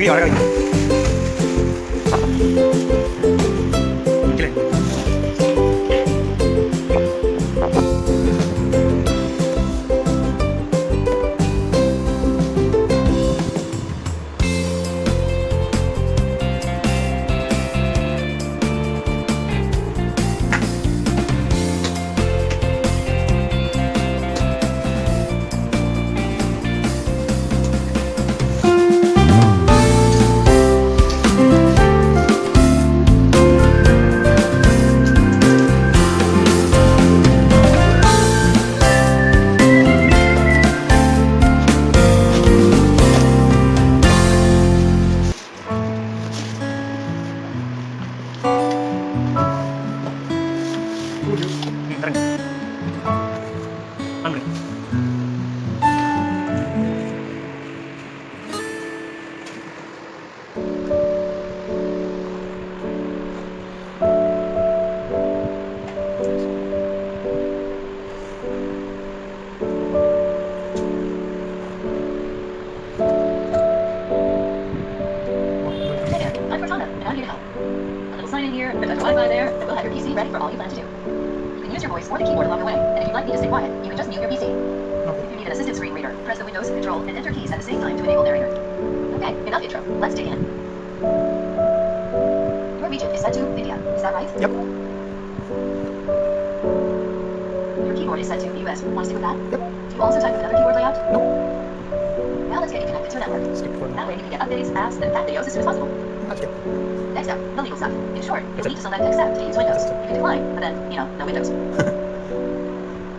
Video அழகாக sign in here, put a Wi-Fi there, and we'll have your PC ready for all you plan to do. You can use your voice or the keyboard along the way, and if you'd like me to stay quiet, you can just mute your PC. If you need an assistive screen reader, press the Windows, Control, and Enter keys at the same time to enable narrator. Okay, enough intro. Let's dig in. Your region is set to India. Is that right? Yep. Your keyboard is set to US. Want to stick with that? Yep. Do you also type with another keyboard layout? Nope. Now let's get you connected to a network. Skip for That now. way you can get updates, apps, and cat videos as soon as possible. That's good. Next up, the legal stuff. In short, you'll need to select accept to use Windows. You can decline, but then, no Windows.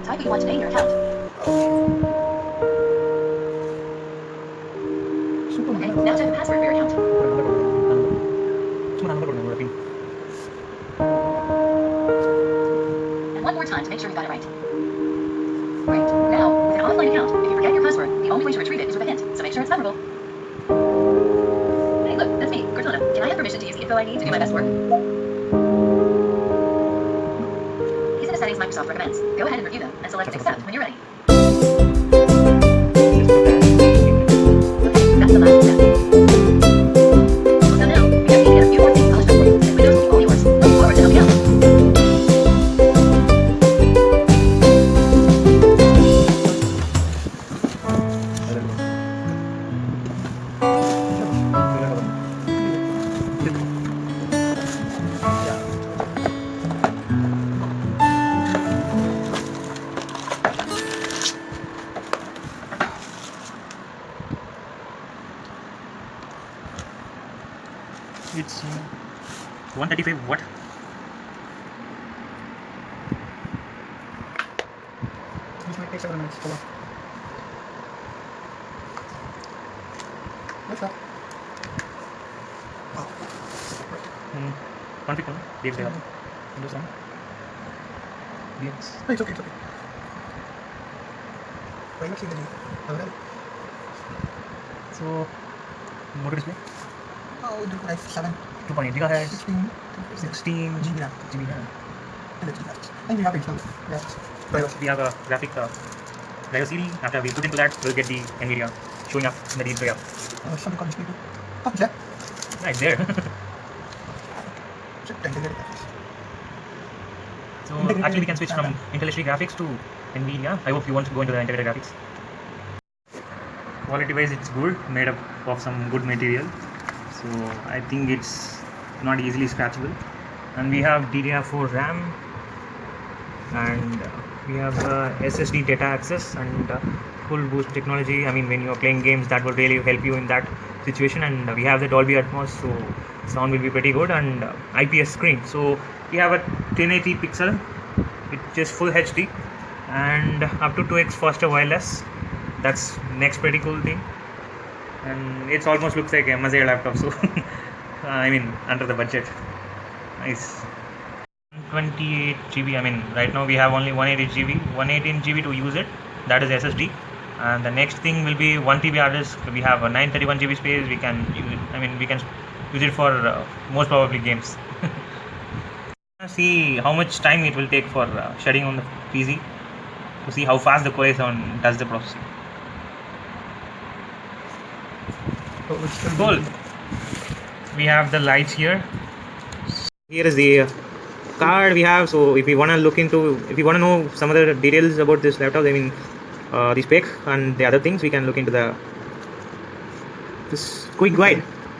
Type what you want to name your account. Okay, now type a password for your account. And one more time to make sure you got it right. Great. Now, with an offline account, if you forget your password, the only way to retrieve it is with a hint, so make sure it's memorable. Hey, look, that's me, Cortana. Can I have permission to use the info I need to do my best work? These are the settings Microsoft recommends. Go ahead and review them, and select accept when you're ready. Okay, that's the last step. So now, we just need to get a few more things polished up for you, and Windows will be all yours. Looking forward to helping out. It's 135 watt. This might take several minutes. Hold on. What's that? Oh. Config one. Dave Dale. Windows RAM. DX. No, it's okay. It's okay. Why not see the G? So, motor display. Oh, DDR5 7. 2.8 gigahertz. 16 GB RAM. And we have installed drivers. We have a graphic driver CD. After we put into that, we'll get the Nvidia showing up in the display. Something called display too. Oh, yeah. Right there. So actually we can switch from Intel HD graphics to Nvidia. I hope you want to go into the integrated graphics. Quality wise it's good, made up of some good material. So I think it's not easily scratchable. And we have DDR4 RAM, and we have SSD data access and full boost technology. I mean, when you are playing games, that will really help you in that situation. And we have the Dolby Atmos, so sound will be pretty good, and IPS screen. So we have a 1080 pixel, which is full HD, and up to 2x faster wireless. That's next pretty cool thing. And it almost looks like a Mazda laptop, so I mean under the budget. Nice. 128 GB. I mean right now we have only 180 GB, 118 GB to use it. That is SSD. And the next thing will be 1 TB hard disk. We have a 931 GB space. We can use it. I mean we can use it for most probably games. See how much time it will take for shutting on the PC to see how fast the Core i7 does the processing. Cool. we have the lights here. Here is the card we have. So if you want to look into, if you want to know some other details about this laptop, I mean the spec and the other things, we can look into this quick guide.